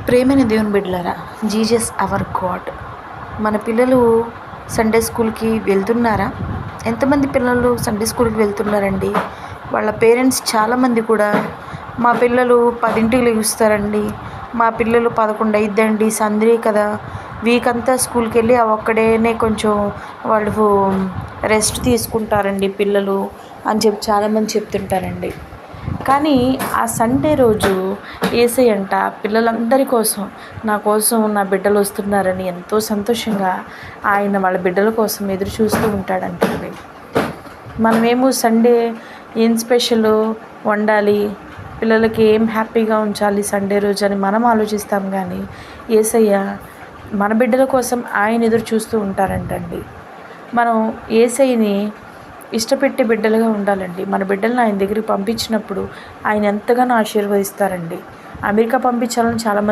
ప్రేమైన దేవుని బిడ్డలారా, జీసస్ అవర్ గాడ్. మన పిల్లలు సండే స్కూల్కి వెళ్తున్నారా? ఎంతమంది పిల్లలు సండే స్కూల్కి వెళ్తున్నారండి? వాళ్ళ పేరెంట్స్ చాలామంది కూడా మా పిల్లలు 10ంటికి లెగుస్తారండి, మా పిల్లలు 11 అయిద్దండి, సండే కదా, వీక్ అంతా స్కూల్కి వెళ్ళి ఆ ఒక్కడేనే కొంచెం వాళ్ళు రెస్ట్ తీసుకుంటారండి పిల్లలు అని చెప్పి చాలామంది చెప్తుంటారండి. కానీ ఆ సండే రోజు యేసయ్యంట పిల్లలందరి కోసం, నా కోసం నా బిడ్డలు వస్తున్నారని ఎంతో సంతోషంగా ఆయన వాళ్ళ బిడ్డల కోసం ఎదురు చూస్తూ ఉంటాడంటండి. మనమేమో సండే ఏం స్పెషల్ వండాలి, పిల్లలకి ఏం హ్యాపీగా ఉంచాలి సండే రోజు అని మనం ఆలోచిస్తాం. కానీ యేసయ్య మన బిడ్డల కోసం ఆయన ఎదురు చూస్తూ ఉంటారంటండి. మనం యేసయ్యని ఇష్టపెట్టే బిడ్డలుగా ఉండాలండి. మన బిడ్డలను ఆయన దగ్గరికి పంపించినప్పుడు ఆయన ఎంతగానో ఆశీర్వదిస్తారండి. అమెరికా పంపించాలని చాలామంది